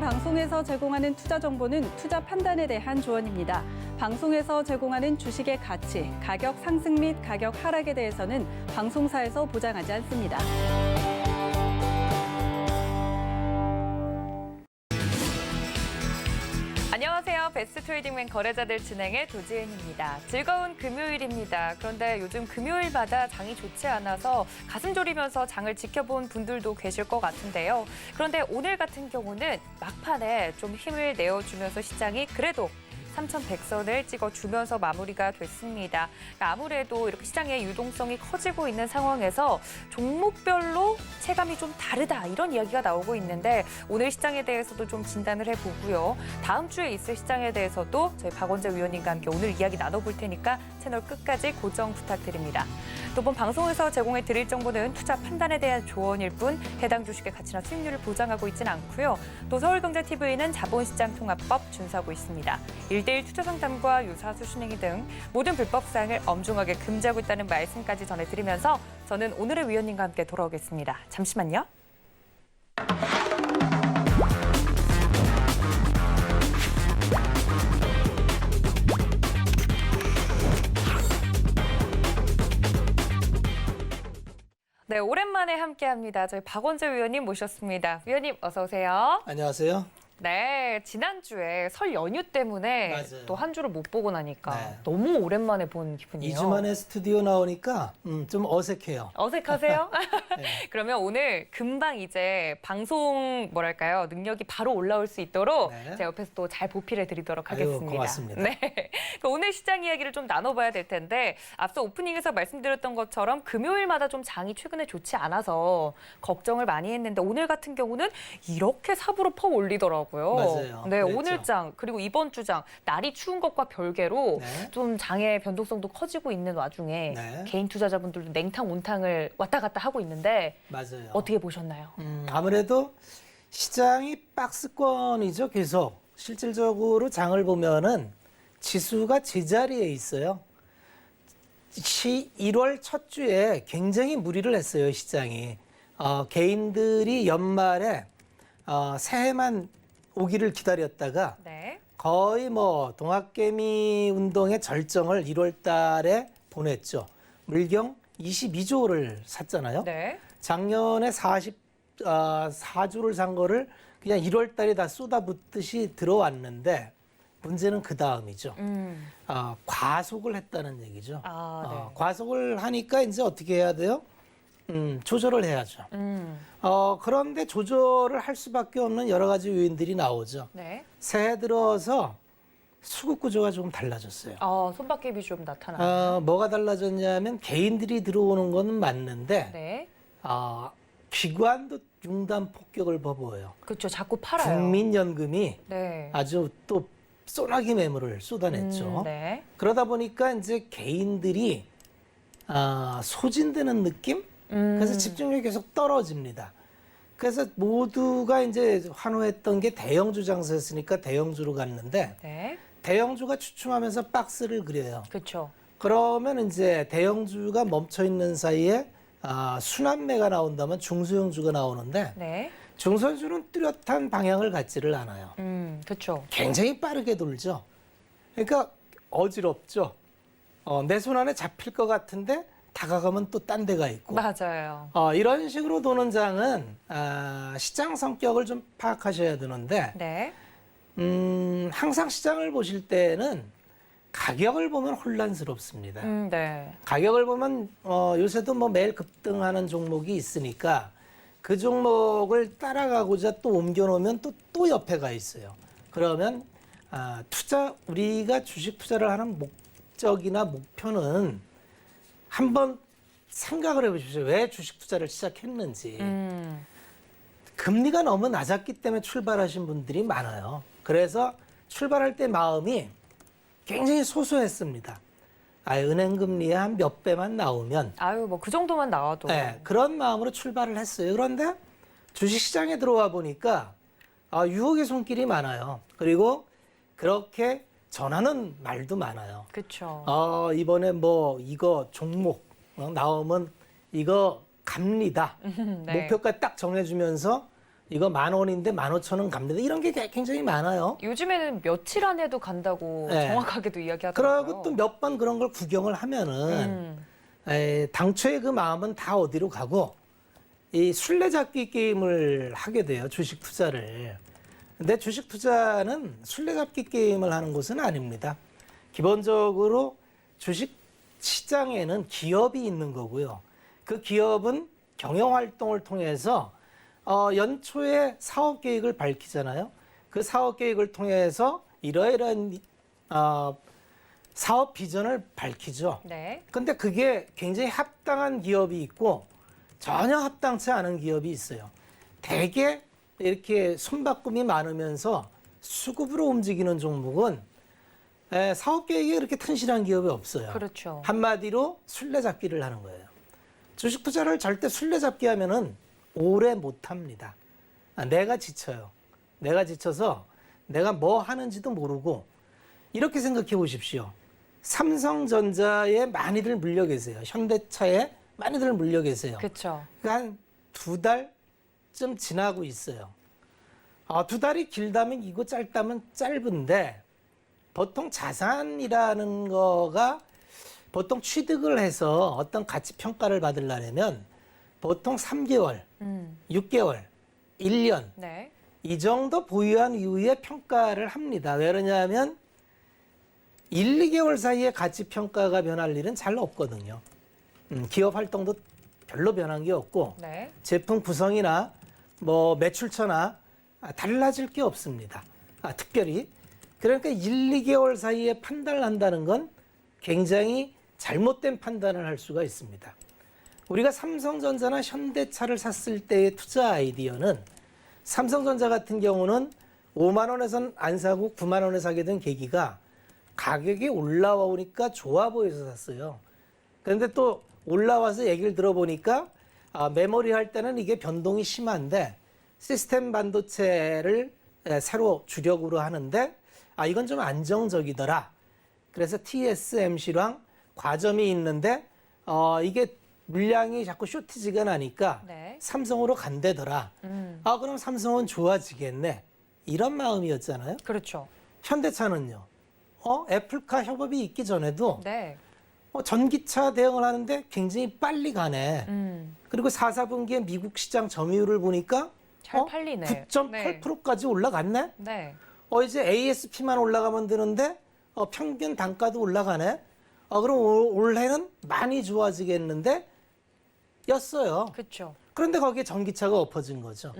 방송에서 제공하는 투자 정보는 투자 판단에 대한 조언입니다. 방송에서 제공하는 주식의 가치, 가격 상승 및 가격 하락에 대해서는 방송사에서 보장하지 않습니다. 안녕하세요. 베스트 트레이딩맨 거래자들 진행의 도지은입니다. 즐거운 금요일입니다. 그런데 요즘 금요일마다 장이 좋지 않아서 가슴 졸이면서 장을 지켜본 분들도 계실 것 같은데요. 그런데 오늘 같은 경우는 막판에 좀 힘을 내어주면서 시장이 그래도 3,100선을 찍어주면서 마무리가 됐습니다. 아무래도 이렇게 시장의 유동성이 커지고 있는 상황에서 종목별로 체감이 좀 다르다 이런 이야기가 나오고 있는데 오늘 시장에 대해서도 좀 진단을 해보고요. 다음 주에 있을 시장에 대해서도 저희 박원재 위원님과 함께 오늘 이야기 나눠볼 테니까 채널 끝까지 고정 부탁드립니다. 또 본 방송에서 제공해 드릴 정보는 투자 판단에 대한 조언일 뿐 해당 주식의 가치나 수익률을 보장하고 있지는 않고요. 또 서울경제TV는 자본시장 통합법 준수하고 있습니다. 1대1 투자 상담과 유사수 순행위 등 모든 불법 사항을 엄중하게 금지하고 있다는 말씀까지 전해드리면서 저는 오늘의 위원님과 함께 돌아오겠습니다. 잠시만요. 네, 오랜만에 함께합니다. 저희 박원재 위원님 모셨습니다. 위원님 어서 오세요. 안녕하세요. 네, 지난주에 설 연휴 때문에 맞아요. 또 한 주를 못 보고 나니까 네. 너무 오랜만에 본 기분이에요. 2주 만에 스튜디오 나오니까 좀 어색해요. 어색하세요? 네. 그러면 오늘 금방 이제 방송 능력이 바로 올라올 수 있도록 네. 제가 옆에서 또 잘 보필해 드리도록 아유, 하겠습니다. 고맙습니다. 네. 오늘 시장 이야기를 좀 나눠봐야 될 텐데 앞서 오프닝에서 말씀드렸던 것처럼 금요일마다 좀 장이 최근에 좋지 않아서 걱정을 많이 했는데 오늘 같은 경우는 이렇게 삽으로 퍼 올리더라고요. 맞아요. 네, 그랬죠. 오늘 장 그리고 이번 주장 날이 추운 것과 별개로 네. 좀 장의 변동성도 커지고 있는 와중에 네. 개인 투자자분들도 냉탕 온탕을 왔다 갔다 하고 있는데 맞아요. 어떻게 보셨나요? 아무래도 시장이 박스권이죠. 계속 실질적으로 장을 보면은 지수가 제자리에 있어요. 1월 첫 주에 굉장히 무리를 했어요. 시장이 개인들이 연말에 새해만 오기를 기다렸다가 네. 거의 동학개미 운동의 절정을 1월 달에 보냈죠. 물경 22조를 샀잖아요. 네. 작년에 44조를 산 거를 그냥 1월 달에 다 쏟아붓듯이 들어왔는데 문제는 그 다음이죠. 과속을 했다는 얘기죠. 네. 과속을 하니까 이제 어떻게 해야 돼요? 조절을 해야죠. 그런데 조절을 할 수밖에 없는 여러 가지 요인들이 나오죠. 네. 새해 들어서 수급 구조가 조금 달라졌어요. 손바뀜이 좀 나타나요. 뭐가 달라졌냐면 개인들이 들어오는 건 맞는데 네. 기관도 융단 폭격을 벌여요. 그렇죠. 자꾸 팔아요. 국민연금이 네. 아주 또 소나기 매물을 쏟아냈죠. 네. 그러다 보니까 이제 개인들이 소진되는 느낌? 그래서 집중력이 계속 떨어집니다. 그래서 모두가 이제 환호했던 게 대형주 장세였으니까 대형주로 갔는데 네. 대형주가 주춤하면서 박스를 그려요. 그렇죠. 그러면 이제 대형주가 멈춰 있는 사이에 순환매가 나온다면 중소형주가 나오는데 네. 중소형주는 뚜렷한 방향을 갖지를 않아요. 그렇죠. 굉장히 빠르게 돌죠. 그러니까 어지럽죠. 내 손 안에 잡힐 것 같은데 다가가면 또 딴 데가 있고. 맞아요. 이런 식으로 도는 장은 시장 성격을 좀 파악하셔야 되는데 네. 항상 시장을 보실 때는 가격을 보면 혼란스럽습니다. 네. 가격을 보면 요새도 매일 급등하는 종목이 있으니까 그 종목을 따라가고자 또 옮겨놓으면 또 옆에가 있어요. 그러면 우리가 주식 투자를 하는 목적이나 목표는 한번 생각을 해보십시오. 왜 주식 투자를 시작했는지. 금리가 너무 낮았기 때문에 출발하신 분들이 많아요. 그래서 출발할 때 마음이 굉장히 소소했습니다. 은행 금리에 한 몇 배만 나오면 그 정도만 나와도. 네, 그런 마음으로 출발을 했어요. 그런데 주식시장에 들어와 보니까 유혹의 손길이 많아요. 그리고 그렇게 전하는 말도 많아요. 그렇죠. 이번에 이거 종목 나오면 이거 갑니다. 네. 목표가 딱 정해주면서 이거 10,000원인데 15,000원 갑니다. 이런 게 굉장히 많아요. 요즘에는 며칠 안에도 간다고 네. 정확하게도 이야기하더라고요. 그러고 또 몇 번 그런 걸 구경을 하면은 당초의 그 마음은 다 어디로 가고 이 술래잡기 게임을 하게 돼요. 주식 투자를. 근데 주식 투자는 술래잡기 게임을 하는 곳은 아닙니다. 기본적으로 주식 시장에는 기업이 있는 거고요. 그 기업은 경영활동을 통해서 연초에 사업 계획을 밝히잖아요. 그 사업 계획을 통해서 이러이러한 사업 비전을 밝히죠. 네. 근데 그게 굉장히 합당한 기업이 있고 전혀 합당치 않은 기업이 있어요. 대개 이렇게 손바꿈이 많으면서 수급으로 움직이는 종목은 사업 계획이 그렇게 튼실한 기업이 없어요. 그렇죠. 한마디로 술래잡기를 하는 거예요. 주식 투자를 절대 술래잡기 하면은 오래 못 합니다. 내가 지쳐요. 내가 지쳐서 내가 뭐 하는지도 모르고 이렇게 생각해 보십시오. 삼성전자에 많이들 물려 계세요. 현대차에 많이들 물려 계세요. 그렇죠. 한 2달쯤 지나고 있어요. 2달이 길다면 이거 짧다면 짧은데 보통 자산이라는 거가 보통 취득을 해서 어떤 가치 평가를 받으려면 보통 3개월, 6개월, 1년 네. 이 정도 보유한 이후에 평가를 합니다. 왜 그러냐면 1, 2개월 사이에 가치 평가가 변할 일은 잘 없거든요. 기업 활동도 별로 변한 게 없고 네. 제품 구성이나 뭐 매출처나 달라질 게 없습니다. 특별히. 그러니까 1, 2개월 사이에 판단을 한다는 건 굉장히 잘못된 판단을 할 수가 있습니다. 우리가 삼성전자나 현대차를 샀을 때의 투자 아이디어는 삼성전자 같은 경우는 5만 원에선 안 사고 9만 원에 사게 된 계기가 가격이 올라와 오니까 좋아 보여서 샀어요. 그런데 또 올라와서 얘기를 들어보니까 메모리 할 때는 이게 변동이 심한데 시스템 반도체를 새로 주력으로 하는데 이건 좀 안정적이더라. 그래서 TSMC랑 과점이 있는데 이게 물량이 자꾸 쇼티지가 나니까 네. 삼성으로 간대더라. 그럼 삼성은 좋아지겠네. 이런 마음이었잖아요. 그렇죠. 현대차는요. 애플카 협업이 있기 전에도 네. 전기차 대응을 하는데 굉장히 빨리 가네. 그리고 4, 4분기에 미국 시장 점유율을 보니까 잘 팔리네. 9.8%까지 올라갔네. 네. 이제 ASP만 올라가면 되는데 평균 단가도 올라가네. 그럼 올해는 많이 좋아지겠는데 였어요. 그렇죠. 그런데 거기에 전기차가 엎어진 거죠.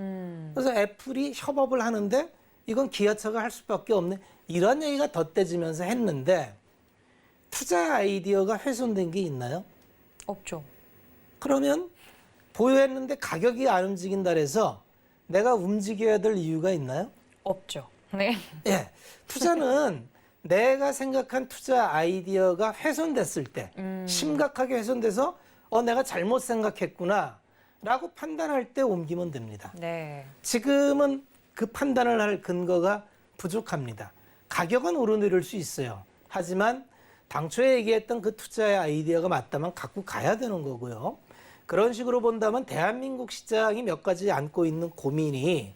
그래서 애플이 협업을 하는데 이건 기아차가 할 수밖에 없네. 이런 얘기가 덧대지면서 했는데 투자 아이디어가 훼손된 게 있나요? 없죠. 그러면 보유했는데 가격이 안 움직인다 그래서 내가 움직여야 될 이유가 있나요? 없죠. 네. 예. 투자는 내가 생각한 투자 아이디어가 훼손됐을 때 심각하게 훼손돼서 내가 잘못 생각했구나 라고 판단할 때 옮기면 됩니다. 네. 지금은 그 판단을 할 근거가 부족합니다. 가격은 오르내릴 수 있어요. 하지만 당초에 얘기했던 그 투자의 아이디어가 맞다면 갖고 가야 되는 거고요. 그런 식으로 본다면 대한민국 시장이 몇 가지 안고 있는 고민이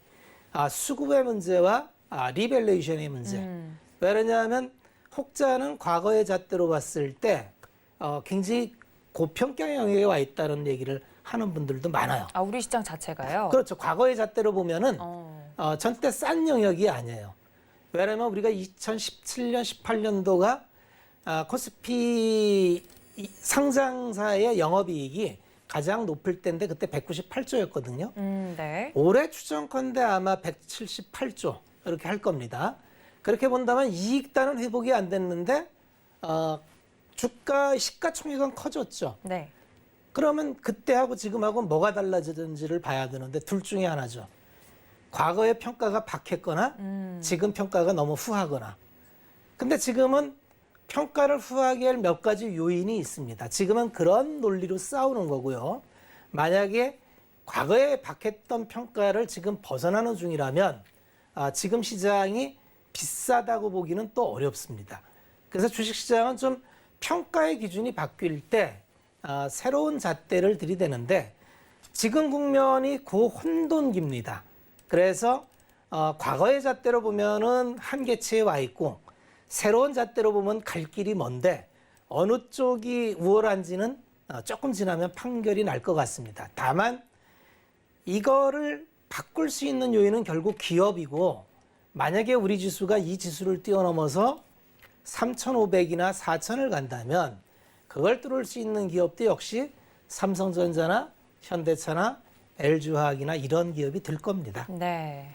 수급의 문제와 리밸류에이션의 문제. 왜 그러냐면 혹자는 과거의 잣대로 봤을 때 굉장히 고평가 영역에 와 있다는 얘기를 하는 분들도 많아요. 우리 시장 자체가요? 그렇죠. 과거의 잣대로 보면은 전때 싼 영역이 아니에요. 왜냐면 우리가 2017년, 18년도가 코스피 상장사의 영업이익이 가장 높을 때인데 그때 198조였거든요. 네. 올해 추정컨대 아마 178조 이렇게 할 겁니다. 그렇게 본다면 이익단은 회복이 안 됐는데 주가 시가총액은 커졌죠. 네. 그러면 그때하고 지금하고 뭐가 달라지는지를 봐야 되는데 둘 중에 하나죠. 과거의 평가가 박했거나 지금 평가가 너무 후하거나. 근데 지금은 평가를 후하게 할 몇 가지 요인이 있습니다. 지금은 그런 논리로 싸우는 거고요. 만약에 과거에 박했던 평가를 지금 벗어나는 중이라면 지금 시장이 비싸다고 보기는 또 어렵습니다. 그래서 주식시장은 좀 평가의 기준이 바뀔 때 새로운 잣대를 들이대는데 지금 국면이 고혼돈기입니다. 그래서 과거의 잣대로 보면은 한계치에 와 있고 새로운 잣대로 보면 갈 길이 먼데 어느 쪽이 우월한지는 조금 지나면 판결이 날 것 같습니다. 다만 이거를 바꿀 수 있는 요인은 결국 기업이고 만약에 우리 지수가 이 지수를 뛰어넘어서 3,500이나 4,000을 간다면 그걸 뚫을 수 있는 기업도 역시 삼성전자나 현대차나 LG화학이나 이런 기업이 될 겁니다. 네.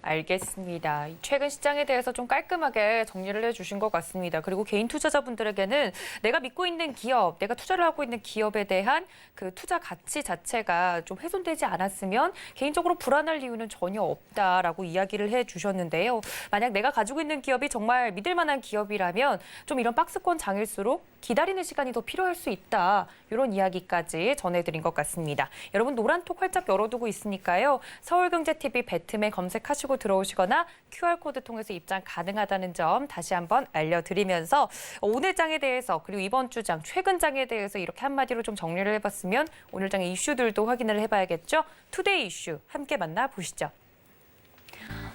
알겠습니다. 최근 시장에 대해서 좀 깔끔하게 정리를 해주신 것 같습니다. 그리고 개인 투자자분들에게는 내가 믿고 있는 기업, 내가 투자를 하고 있는 기업에 대한 그 투자 가치 자체가 좀 훼손되지 않았으면 개인적으로 불안할 이유는 전혀 없다라고 이야기를 해주셨는데요. 만약 내가 가지고 있는 기업이 정말 믿을 만한 기업이라면 좀 이런 박스권 장일수록 기다리는 시간이 더 필요할 수 있다. 이런 이야기까지 전해드린 것 같습니다. 여러분 노란톡 활짝 열어두고 있으니까요. 서울경제TV 배트맨 검색하시고 들어오시거나 QR코드 통해서 입장 가능하다는 점 다시 한번 알려드리면서 오늘 장에 대해서 그리고 이번 주 장, 최근 장에 대해서 이렇게 한마디로 좀 정리를 해봤으면 오늘 장의 이슈들도 확인을 해봐야겠죠. 투데이 이슈 함께 만나보시죠.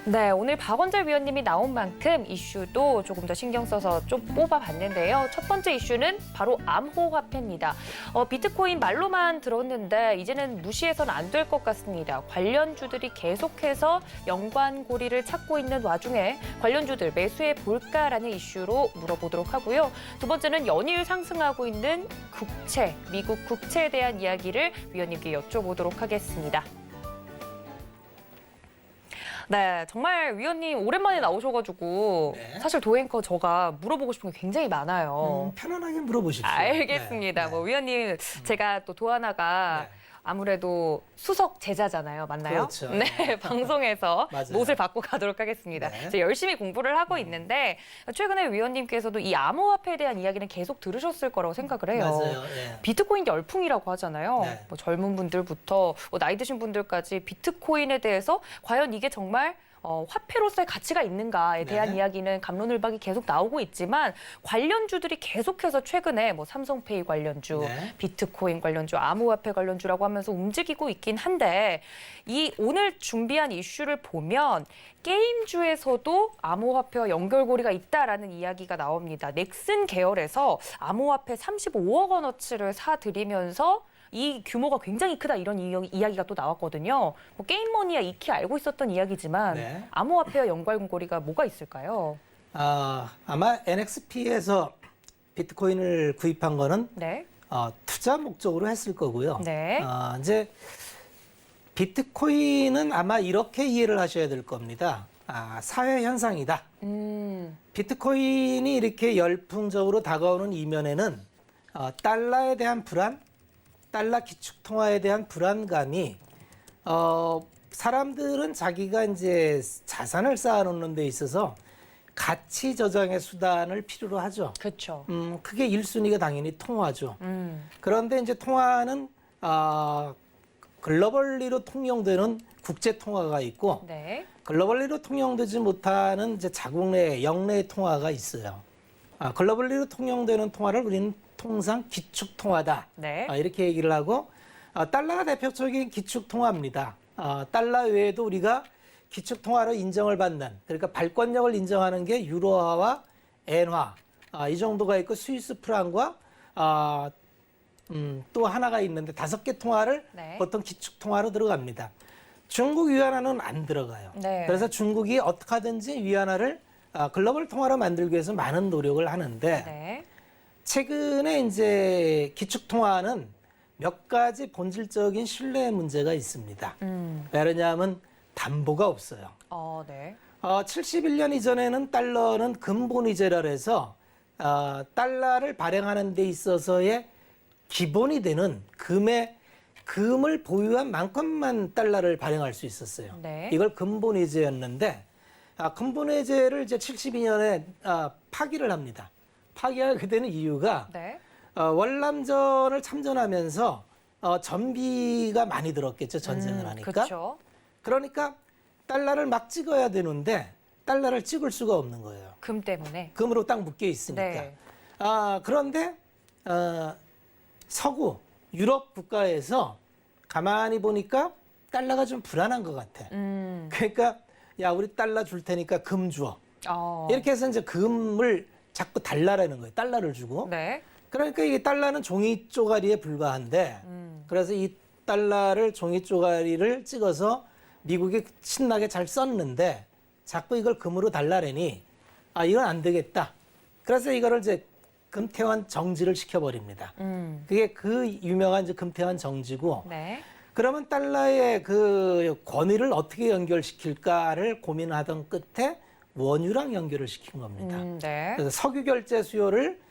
네, 오늘 박원재 위원님이 나온 만큼 이슈도 조금 더 신경 써서 좀 뽑아봤는데요. 첫 번째 이슈는 바로 암호화폐입니다. 비트코인 말로만 들었는데 이제는 무시해서는 안 될 것 같습니다. 관련주들이 계속해서 연관고리를 찾고 있는 와중에 관련주들 매수해 볼까라는 이슈로 물어보도록 하고요. 두 번째는 연일 상승하고 있는 국채, 미국 국채에 대한 이야기를 위원님께 여쭤보도록 하겠습니다. 네, 정말 위원님 오랜만에 나오셔가지고 네. 사실 도앵커 저가 물어보고 싶은 게 굉장히 많아요. 편안하게 물어보십시오. 알겠습니다. 네. 뭐 위원님 제가 또 도하나가 네. 아무래도 수석 제자잖아요. 맞나요? 그렇죠. 네, 방송에서 맞아요. 못을 받고 가도록 하겠습니다. 네. 이제 열심히 공부를 하고 있는데 최근에 위원님께서도 이 암호화폐에 대한 이야기는 계속 들으셨을 거라고 생각을 해요. 맞아요. 예. 비트코인 열풍이라고 하잖아요. 네. 뭐 젊은 분들부터 나이 드신 분들까지 비트코인에 대해서 과연 이게 정말 화폐로서의 가치가 있는가에 대한 네. 이야기는 갑론을박이 계속 나오고 있지만 관련주들이 계속해서 최근에 뭐 삼성페이 관련주, 네. 비트코인 관련주, 암호화폐 관련주라고 하면서 움직이고 있긴 한데 이 오늘 준비한 이슈를 보면 게임주에서도 암호화폐와 연결고리가 있다라는 이야기가 나옵니다. 넥슨 계열에서 암호화폐 35억 원어치를 사들이면서 이 규모가 굉장히 크다 이런 이야기가 또 나왔거든요. 뭐 게임머니야 익히 알고 있었던 이야기지만 네. 암호화폐와 연관고리가 뭐가 있을까요? 아마 NXP에서 비트코인을 구입한 거는 네. 투자 목적으로 했을 거고요. 네. 이제 비트코인은 아마 이렇게 이해를 하셔야 될 겁니다. 사회 현상이다. 비트코인이 이렇게 열풍적으로 다가오는 이면에는 달러에 대한 불안, 달러 기축 통화에 대한 불안감이 사람들은 자기가 이제 자산을 쌓아놓는 데 있어서 가치 저장의 수단을 필요로 하죠. 그렇죠. 그게 1순위가 당연히 통화죠. 그런데 이제 통화는 글로벌리로 통용되는 국제 통화가 있고 네. 글로벌리로 통용되지 못하는 이제 자국 내 영내 통화가 있어요. 글로벌리로 통용되는 통화를 우리는 통상 기축 통화다. 네. 이렇게 얘기를 하고 달러가 대표적인 기축 통화입니다. 달러 외에도 우리가 기축 통화로 인정을 받는 그러니까 발권력을 인정하는 게 유로화와 엔화 이 정도가 있고 스위스 프랑과 또 하나가 있는데 5개 통화를 네. 보통 기축 통화로 들어갑니다. 중국 위안화는 안 들어가요. 네. 그래서 중국이 어떻게 하든지 위안화를 글로벌 통화로 만들기 위해서 많은 노력을 하는데 네. 최근에 이제 기축 통화는 몇 가지 본질적인 신뢰 문제가 있습니다. 왜냐하면 담보가 없어요. 네. 71년 이전에는 달러는 근본위제라 해서 달러를 발행하는 데 있어서의 기본이 되는 금을 보유한 만큼만 달러를 발행할 수 있었어요. 네. 이걸 근본위제였는데 근본위제를 이제 72년에 파기를 합니다. 파기하게 되는 이유가 네. 월남전을 참전하면서 전비가 많이 들었겠죠. 전쟁을 하니까. 그렇죠. 그러니까 달러를 막 찍어야 되는데 달러를 찍을 수가 없는 거예요. 금 때문에. 금으로 딱 묶여 있으니까. 네. 그런데 서구 유럽 국가에서 가만히 보니까 달러가 좀 불안한 것 같아. 그러니까 야 우리 달러 줄 테니까 금 줘. 이렇게 해서 이제 금을 자꾸 달라라는 거예요. 달러를 주고. 네. 그러니까 이게 달러는 종이 쪼가리에 불과한데 그래서 이 달러를 종이 쪼가리를 찍어서 미국이 신나게 잘 썼는데 자꾸 이걸 금으로 달라래니 아 이건 안 되겠다. 그래서 이거를 이제 금태환 정지를 시켜버립니다. 그게 그 유명한 이제 금태환 정지고 네. 그러면 달러의 그 권위를 어떻게 연결시킬까를 고민하던 끝에 원유랑 연결을 시킨 겁니다. 네. 그래서 석유 결제 수요를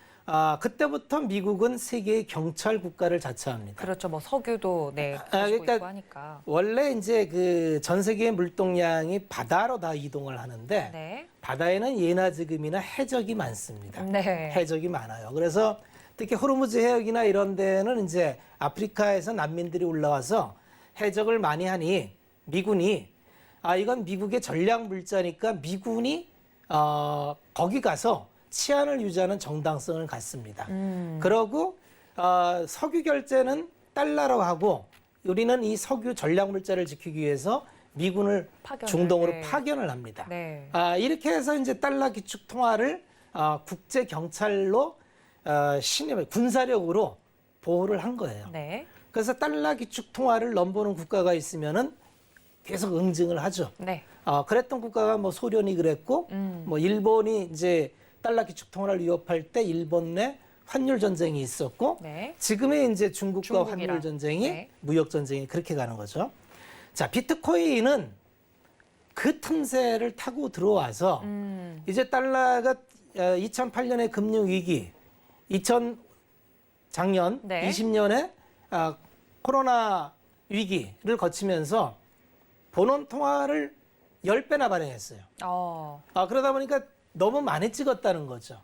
그때부터 미국은 세계의 경찰 국가를 자처합니다. 그렇죠. 뭐 석유도 네, 가지고 그러니까 있고 하니까. 원래 이제 그 전 세계의 물동량이 바다로 다 이동을 하는데 네. 바다에는 예나 지금이나 해적이 많습니다. 네. 해적이 많아요. 그래서 특히 호르무즈 해역이나 이런 데는 이제 아프리카에서 난민들이 올라와서 해적을 많이 하니 미군이 이건 미국의 전략 물자니까 미군이 거기 가서 치안을 유지하는 정당성을 갖습니다. 그러고 석유 결제는 달러로 하고 우리는 이 석유 전략 물자를 지키기 위해서 미군을 파견을, 중동으로 네. 파견을 합니다. 네. 이렇게 해서 이제 달러 기축 통화를 국제 경찰로 신임 군사력으로 보호를 한 거예요. 네. 그래서 달러 기축 통화를 넘보는 국가가 있으면은 계속 응징을 하죠. 네. 그랬던 국가가 뭐 소련이 그랬고, 뭐 일본이 이제 달러 기축 통화를 위협할 때 일본 내 환율 전쟁이 있었고, 네. 지금의 이제 중국과 중국이랑. 환율 전쟁이 네. 무역 전쟁이 그렇게 가는 거죠. 자, 비트코인은 그 틈새를 타고 들어와서 이제 달러가 2008년의 금융 위기, 작년 네. 20년에 코로나 위기를 거치면서 본원 통화를 10배나 발행했어요. 그러다 보니까 너무 많이 찍었다는 거죠.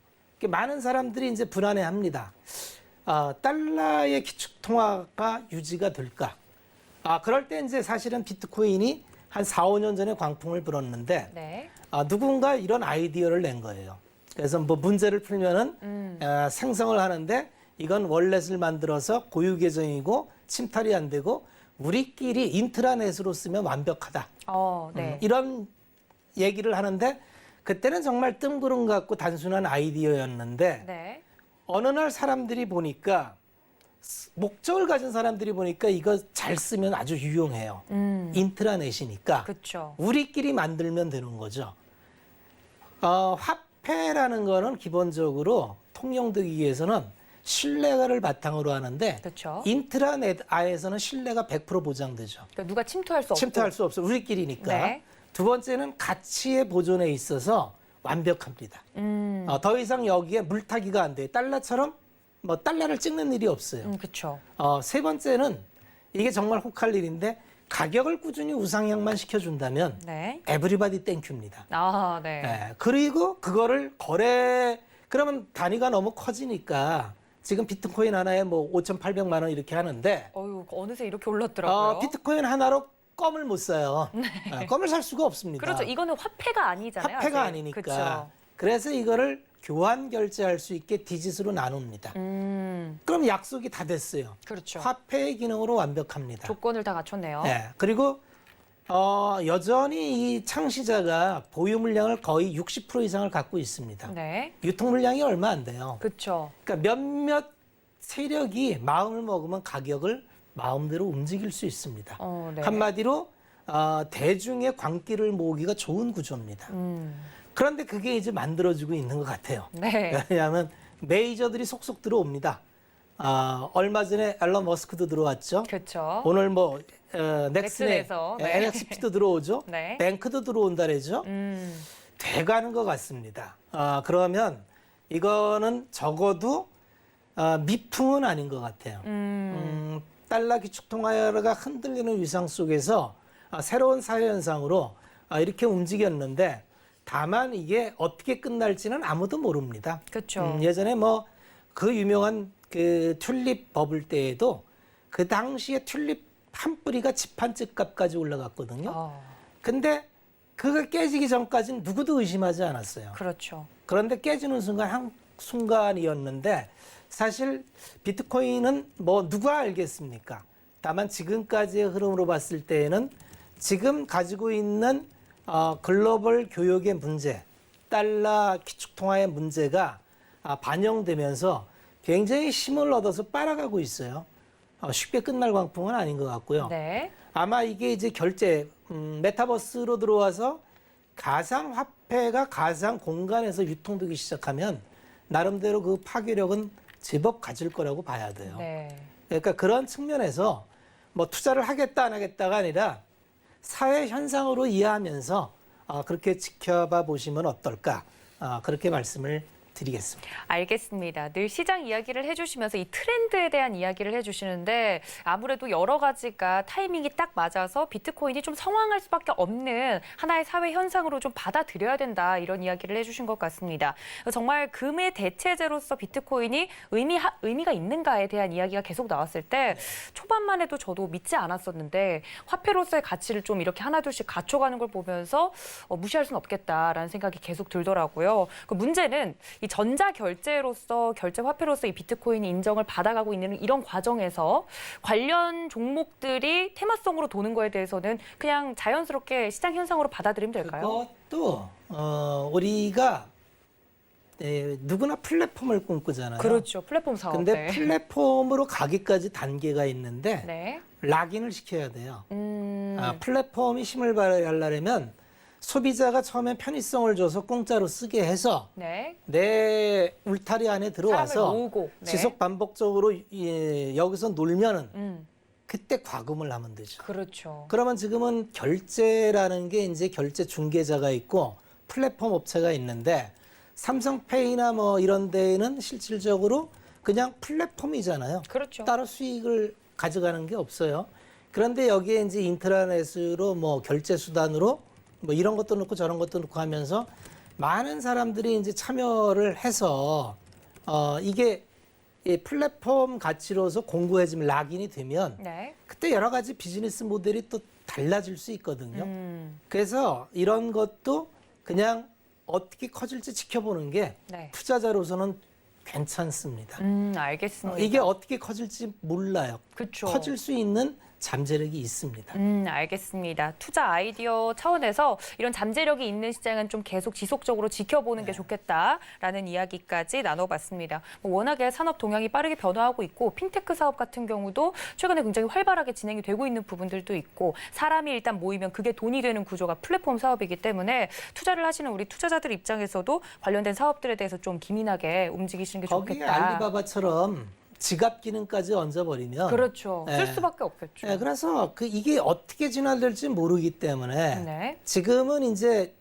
많은 사람들이 이제 불안해합니다. 달러의 기축 통화가 유지가 될까? 그럴 때 이제 사실은 비트코인이 한 4, 5년 전에 광풍을 불었는데 네. 누군가 이런 아이디어를 낸 거예요. 그래서 뭐 문제를 풀면은 생성을 하는데 이건 월렛을 만들어서 고유 계정이고 침탈이 안 되고 우리끼리 인트라넷으로 쓰면 완벽하다. 네. 이런 얘기를 하는데 그때는 정말 뜬구름 같고 단순한 아이디어였는데 네. 어느 날 사람들이 보니까 목적을 가진 사람들이 보니까 이거 잘 쓰면 아주 유용해요. 인트라넷이니까 그렇죠. 우리끼리 만들면 되는 거죠. 화폐라는 거는 기본적으로 통용되기 위해서는 신뢰를 바탕으로 하는데 그렇죠. 인트라넷 아에서는 신뢰가 100% 보장되죠. 그러니까 누가 침투할 수 없고. 침투할 수 없어요. 우리끼리니까. 네. 두 번째는 가치의 보존에 있어서 완벽합니다. 더 이상 여기에 물타기가 안 돼요. 달러처럼 뭐 달러를 찍는 일이 없어요. 그렇죠. 세 번째는 이게 정말 혹할 일인데 가격을 꾸준히 우상향만 시켜준다면 네. 에브리바디 땡큐입니다. 네. 네. 그리고 그거를 그러면 단위가 너무 커지니까 지금 비트코인 하나에 뭐 5,800만 원 이렇게 하는데 어느새 이렇게 올랐더라고요. 비트코인 하나로 껌을 못 사요. 껌을 살 수가 없습니다. 그렇죠. 이거는 화폐가 아니잖아요. 화폐가 아직. 아니니까. 그렇죠. 그래서 이거를 교환 결제할 수 있게 디짓으로 나눕니다. 그럼 약속이 다 됐어요. 그렇죠. 화폐의 기능으로 완벽합니다. 조건을 다 갖췄네요. 네. 그리고 여전히 이 창시자가 보유 물량을 거의 60% 이상을 갖고 있습니다. 네. 유통 물량이 얼마 안 돼요. 그렇죠. 그러니까 몇몇 세력이 마음을 먹으면 가격을 마음대로 움직일 수 있습니다. 네. 한마디로 대중의 광기를 모으기가 좋은 구조입니다. 그런데 그게 이제 만들어지고 있는 것 같아요. 네. 왜냐하면 메이저들이 속속 들어옵니다. 얼마 전에 앨런 머스크도 들어왔죠. 그렇죠. 오늘 뭐 넥슨에서, 네. NXP도 들어오죠. 네. 뱅크도 들어온다 그러죠. 돼가는 것 같습니다. 그러면 이거는 적어도 미풍은 아닌 것 같아요. 달러 기축 통화가 흔들리는 위상 속에서 새로운 사회 현상으로 이렇게 움직였는데 다만 이게 어떻게 끝날지는 아무도 모릅니다. 그렇죠. 예전에 뭐 그 유명한 그 튤립 버블 때에도 그 당시에 튤립 한 뿌리가 집 한 채 값까지 올라갔거든요. 근데 그거 깨지기 전까지는 누구도 의심하지 않았어요. 그렇죠. 그런데 깨지는 순간 한 순간이었는데 사실 비트코인은 뭐 누가 알겠습니까? 다만 지금까지의 흐름으로 봤을 때에는 지금 가지고 있는 글로벌 교역의 문제, 달러 기축통화의 문제가 반영되면서 굉장히 힘을 얻어서 빨아가고 있어요. 쉽게 끝날 광풍은 아닌 것 같고요. 네. 아마 이게 이제 결제, 메타버스로 들어와서 가상화폐가 가상 공간에서 유통되기 시작하면 나름대로 그 파괴력은 제법 가질 거라고 봐야 돼요. 네. 그러니까 그런 측면에서 뭐 투자를 하겠다 안 하겠다가 아니라 사회 현상으로 이해하면서 그렇게 지켜봐 보시면 어떨까 그렇게 말씀을 드리겠습니다. 알겠습니다. 늘 시장 이야기를 해주시면서 이 트렌드에 대한 이야기를 해주시는데 아무래도 여러 가지가 타이밍이 딱 맞아서 비트코인이 좀 성황할 수밖에 없는 하나의 사회 현상으로 좀 받아들여야 된다 이런 이야기를 해주신 것 같습니다. 정말 금의 대체제로서 비트코인이 의미가 있는가에 대한 이야기가 계속 나왔을 때 초반만 해도 저도 믿지 않았었는데 화폐로서의 가치를 좀 이렇게 하나둘씩 갖춰가는 걸 보면서 무시할 수는 없겠다라는 생각이 계속 들더라고요. 그 문제는 이 전자 결제로서 결제 화폐로서 이 비트코인이 인정을 받아가고 있는 이런 과정에서 관련 종목들이 테마성으로 도는 거에 대해서는 그냥 자연스럽게 시장 현상으로 받아들이면 될까요? 그것도 우리가 누구나 플랫폼을 꿈꾸잖아요. 그렇죠. 플랫폼 사업. 근데 플랫폼으로 가기까지 단계가 있는데 네. 락인을 시켜야 돼요. 플랫폼이 힘을 발휘하려면 소비자가 처음에 편의성을 줘서 공짜로 쓰게 해서 네. 내 울타리 안에 들어와서 사람을 모으고. 네. 지속 반복적으로 여기서 놀면은 그때 과금을 하면 되죠. 그렇죠. 그러면 지금은 결제라는 게 이제 결제 중개자가 있고 플랫폼 업체가 있는데 삼성페이나 뭐 이런 데에는 실질적으로 그냥 플랫폼이잖아요. 그렇죠. 따로 수익을 가져가는 게 없어요. 그런데 여기에 이제 인트라넷으로 뭐 결제 수단으로 뭐 이런 것도 넣고 저런 것도 넣고 하면서 많은 사람들이 이제 참여를 해서 이게 이 플랫폼 가치로서 공고해지면 락인이 되면 네. 그때 여러 가지 비즈니스 모델이 또 달라질 수 있거든요. 그래서 이런 것도 그냥 어떻게 커질지 지켜보는 게 네. 투자자로서는 괜찮습니다. 알겠습니다. 이게 어떻게 커질지 몰라요. 그렇죠. 커질 수 있는 잠재력이 있습니다. 알겠습니다. 투자 아이디어 차원에서 이런 잠재력이 있는 시장은 좀 계속 지속적으로 지켜보는 게 좋겠다라는 이야기까지 나눠봤습니다. 워낙에 산업 동향이 빠르게 변화하고 있고 핀테크 사업 같은 경우도 최근에 굉장히 활발하게 진행이 되고 있는 부분들도 있고 사람이 일단 모이면 그게 돈이 되는 구조가 플랫폼 사업이기 때문에 투자를 하시는 우리 투자자들 입장에서도 관련된 사업들에 대해서 좀 기민하게 움직이시는 게 거기에 좋겠다. 알리바바처럼 지갑 기능까지 얹어버리면 그렇죠. 쓸 예. 수밖에 없겠죠. 그래서 이게 어떻게 진화될지 모르기 때문에 네. 지금은 이제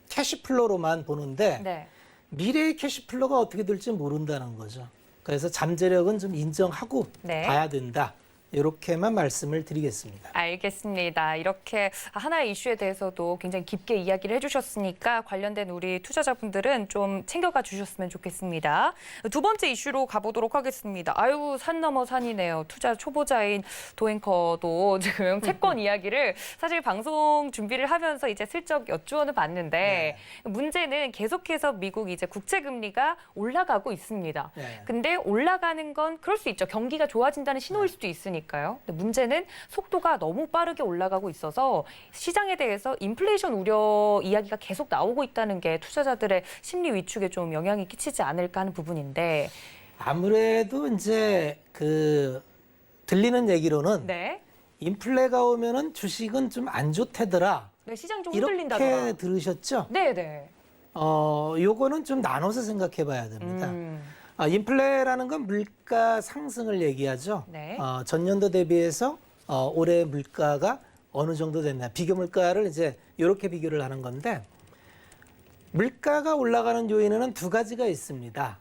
캐시플로로만 보는데 네. 미래의 캐시플로가 어떻게 될지 모른다는 거죠. 그래서 잠재력은 좀 인정하고 네. 봐야 된다. 이렇게만 말씀을 드리겠습니다. 알겠습니다. 이렇게 하나의 이슈에 대해서도 굉장히 깊게 이야기를 해주셨으니까 관련된 우리 투자자분들은 좀 챙겨가 주셨으면 좋겠습니다. 두 번째 이슈로 가보도록 하겠습니다. 아유, 산 넘어 산이네요. 투자 초보자인 도앵커도 지금 채권 이야기를 사실 방송 준비를 하면서 이제 슬쩍 여쭈어는 봤는데 문제는 계속해서 미국 이제 국채 금리가 올라가고 있습니다. 네. 근데 올라가는 건 그럴 수 있죠. 경기가 좋아진다는 신호일 수도 있으니까요. 근데 문제는 속도가 너무 빠르게 올라가고 있어서 시장에 대해서 인플레이션 우려 이야기가 계속 나오고 있다는 게 투자자들의 심리 위축에 좀 영향이 끼치지 않을까 하는 부분인데. 아무래도 이제 들리는 얘기로는 네. 인플레가 오면은 주식은 좀 안 좋대더라. 네, 시장 좀 이렇게 흔들린다더라. 들으셨죠? 네, 네. 요거는 좀 나눠서 생각해 봐야 됩니다. 인플레라는 건 물가 상승을 얘기하죠. 네. 전년도 대비해서 올해 물가가 어느 정도 됐나. 비교 물가를 이제 이렇게 비교를 하는 건데 물가가 올라가는 요인에는 두 가지가 있습니다.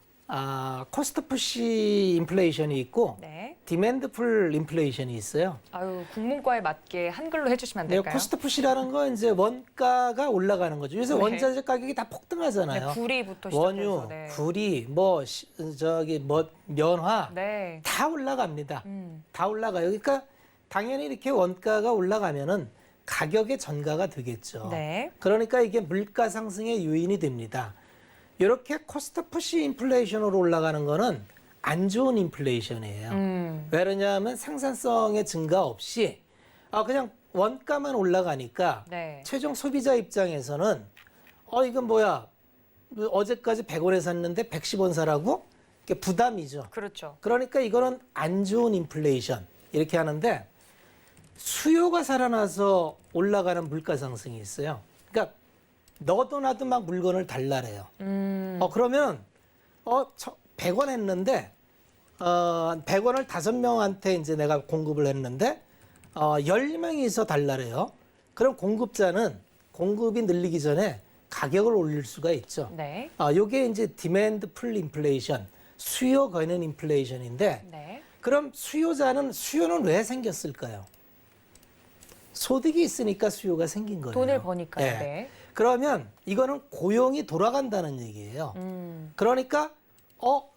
코스트 푸시 인플레이션이 있고 네. 디맨드 풀 인플레이션이 있어요. 아유, 국문과에 맞게 한글로 해주시면 안 네, 될까요? 코스트 푸시라는 건 이제 원가가 올라가는 거죠. 요새 네. 원자재 가격이 다 폭등하잖아요. 네, 구리부터 시작해서. 원유, 네. 구리, 면화 네. 다 올라갑니다. 다 올라가요. 그러니까 당연히 이렇게 원가가 올라가면은 가격의 전가가 되겠죠. 네. 그러니까 이게 물가 상승의 요인이 됩니다. 이렇게 코스트 푸시 인플레이션으로 올라가는 거는 안 좋은 인플레이션이에요. 왜 그러냐면 생산성의 증가 없이 그냥 원가만 올라가니까 네. 최종 소비자 입장에서는 이건 뭐야? 어제까지 100원에 샀는데 110원 사라고? 이게 부담이죠. 그렇죠. 그러니까 이거는 안 좋은 인플레이션 이렇게 하는데 수요가 살아나서 올라가는 물가 상승이 있어요. 그러니까 너도 나도 막 물건을 달라래요. 그러면 100원 했는데 100원을 5명한테 이제 내가 공급을 했는데 10명이서 달라래요. 그럼 공급자는 공급이 늘리기 전에 가격을 올릴 수가 있죠. 네. 요게 이제 디맨드 풀 인플레이션, 수요 거는 인플레이션인데 네. 그럼 수요는 왜 생겼을까요? 소득이 있으니까 수요가 생긴 거예요. 돈을 버니까요. 네. 네. 그러면 이거는 고용이 돌아간다는 얘기예요. 그러니까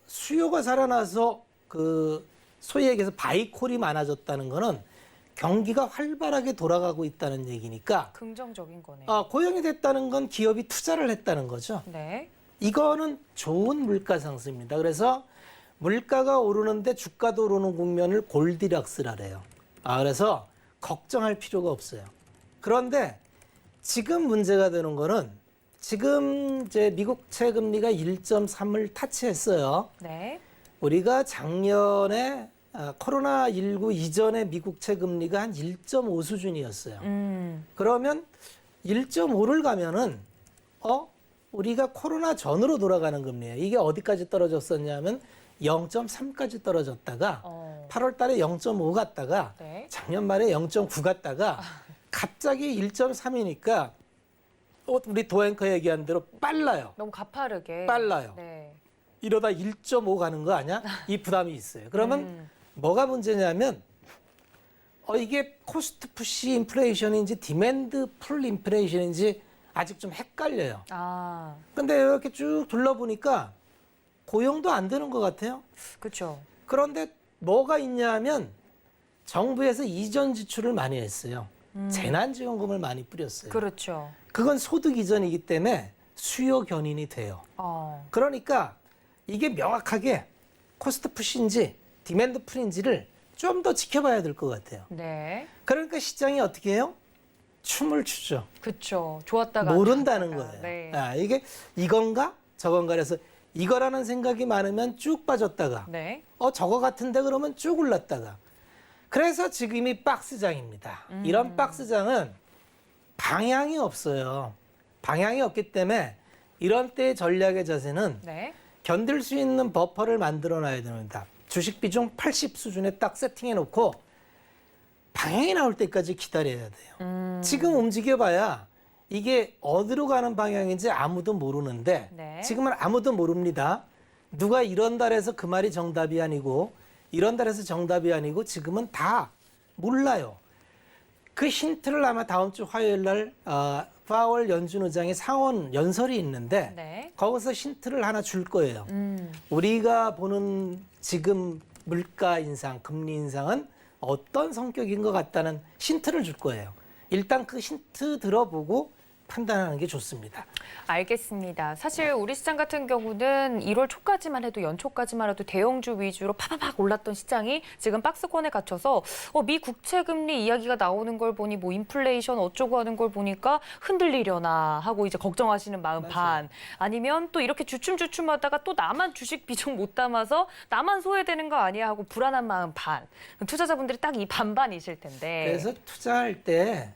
수요가 살아나서 그 소위 얘기해서 바이콜이 많아졌다는 거는 경기가 활발하게 돌아가고 있다는 얘기니까 긍정적인 거네요. 고용이 됐다는 건 기업이 투자를 했다는 거죠. 네. 이거는 좋은 물가 상승입니다. 그래서 물가가 오르는데 주가도 오르는 국면을 골디락스라래요. 그래서 걱정할 필요가 없어요. 그런데 지금 문제가 되는 거는 지금 이제 미국채 금리가 1.3을 타치했어요. 네. 우리가 작년에 코로나19 이전에 미국채 금리가 한 1.5 수준이었어요. 그러면 1.5를 가면은 우리가 코로나 전으로 돌아가는 금리예요. 이게 어디까지 떨어졌었냐면 0.3까지 떨어졌다가 8월 달에 0.5 갔다가 네. 작년 말에 0.9 갔다가 갑자기 1.3이니까 우리 도앵커 얘기한 대로 빨라요. 너무 가파르게. 빨라요. 네. 이러다 1.5 가는 거 아니야? 이 부담이 있어요. 그러면 뭐가 문제냐면 이게 코스트 푸시 인플레이션인지 디맨드 풀 인플레이션인지 아직 좀 헷갈려요. 근데 이렇게 쭉 둘러보니까 고용도 안 되는 것 같아요. 그렇죠. 그런데 뭐가 있냐면 정부에서 이전 지출을 많이 했어요. 재난지원금을 많이 뿌렸어요. 그렇죠. 그건 소득 이전이기 때문에 수요 견인이 돼요. 그러니까 이게 명확하게 코스트 푸시인지 디맨드 풀인지를 좀 더 지켜봐야 될 것 같아요. 네. 그러니까 시장이 어떻게 해요? 춤을 추죠. 그렇죠. 좋았다가 모른다는 안 거예요. 좋았다가. 네. 이게 이건가 저건가 그래서 이거라는 생각이 많으면 쭉 빠졌다가 네. 저거 같은데 그러면 쭉 올랐다가 그래서 지금이 박스장입니다. 이런 박스장은 방향이 없어요. 방향이 없기 때문에 이런 때의 전략의 자세는 네. 견딜 수 있는 버퍼를 만들어 놔야 됩니다. 주식 비중 80 수준에 딱 세팅해 놓고 방향이 나올 때까지 기다려야 돼요. 지금 움직여봐야 이게 어디로 가는 방향인지 아무도 모르는데 네. 지금은 아무도 모릅니다. 누가 이런 달에서 그 말이 정답이 아니고 이런 달에서 정답이 아니고 지금은 다 몰라요. 그 힌트를 아마 다음 주 화요일 날 파월 연준 의장의 상원 연설이 있는데 네. 거기서 힌트를 하나 줄 거예요. 우리가 보는 지금 물가 인상, 금리 인상은 어떤 성격인 것 같다는 힌트를 줄 거예요. 일단 그 힌트 들어보고 판단하는 게 좋습니다. 알겠습니다. 사실 우리 시장 같은 경우는 1월 초까지만 해도 연초까지만 해도 대형주 위주로 파파팍 올랐던 시장이 지금 박스권에 갇혀서 미 국채 금리 이야기가 나오는 걸 보니 뭐 인플레이션 어쩌고 하는 걸 보니까 흔들리려나 하고 이제 걱정하시는 마음 반 아니면 또 이렇게 주춤주춤하다가 또 나만 주식 비중 못 담아서 나만 소외되는 거 아니야 하고 불안한 마음 반 투자자분들이 딱 이 반반이실 텐데. 그래서 투자할 때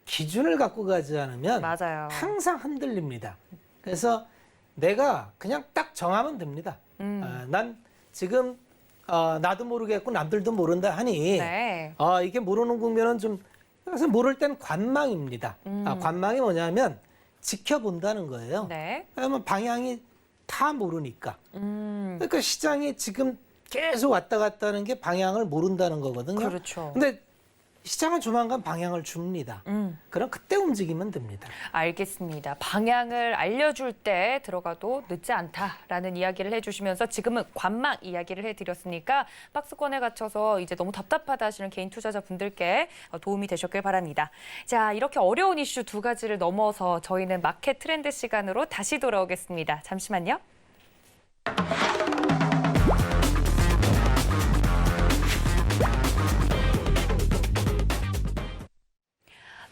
기준을 갖고 가지 않으면 맞아요. 항상 흔들립니다. 그래서 내가 그냥 딱 정하면 됩니다. 난 지금 나도 모르겠고 남들도 모른다 하니 네. 이게 모르는 국면은 좀 그래서 모를 땐 관망입니다. 관망이 뭐냐면 지켜본다는 거예요. 네. 그러면 방향이 다 모르니까. 그러니까 시장이 지금 계속 왔다 갔다 하는 게 방향을 모른다는 거거든요. 그렇죠. 근데 시장은 조만간 방향을 줍니다. 그럼 그때 움직이면 됩니다. 알겠습니다. 방향을 알려줄 때 들어가도 늦지 않다라는 이야기를 해주시면서 지금은 관망 이야기를 해드렸으니까 박스권에 갇혀서 이제 너무 답답하다 하시는 개인 투자자분들께 도움이 되셨길 바랍니다. 자, 이렇게 어려운 이슈 두 가지를 넘어서 저희는 마켓 트렌드 시간으로 다시 돌아오겠습니다. 잠시만요.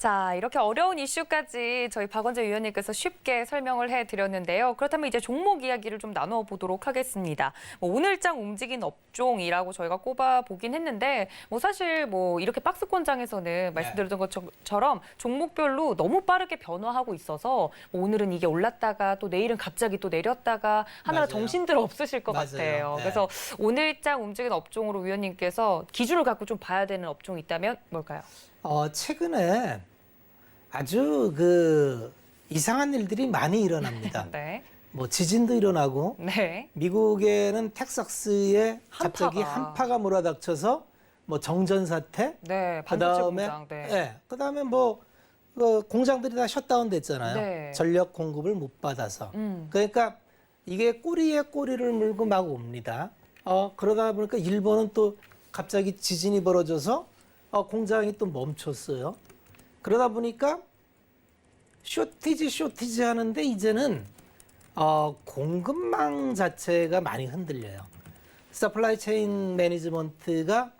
자, 이렇게 어려운 이슈까지 저희 박원재 위원님께서 쉽게 설명을 해드렸는데요. 그렇다면 이제 종목 이야기를 좀 나눠보도록 하겠습니다. 오늘장 움직인 업종이라고 저희가 꼽아보긴 했는데 사실 이렇게 박스권장에서는 말씀드렸던 것처럼 종목별로 너무 빠르게 변화하고 있어서 오늘은 이게 올랐다가 또 내일은 갑자기 또 내렸다가 하느라 맞아요. 정신들 없으실 것 맞아요. 같아요. 네. 그래서 오늘장 움직인 업종으로 위원님께서 기준을 갖고 좀 봐야 되는 업종이 있다면 뭘까요? 최근에 아주 이상한 일들이 많이 일어납니다. 네. 지진도 일어나고 네. 미국에는 텍사스에 갑자기 한파가 몰아닥쳐서 정전 사태, 네. 반도체 그다음에 공장. 네. 그다음에 공장들이 다 셧다운 됐잖아요. 네. 전력 공급을 못 받아서. 그러니까 이게 꼬리에 꼬리를 물고 막 옵니다. 그러다 보니까 일본은 또 갑자기 지진이 벌어져서 공장이 또 멈췄어요. 그러다 보니까 쇼티지 하는데 이제는 공급망 자체가 많이 흔들려요. 서플라이 체인 매니지먼트가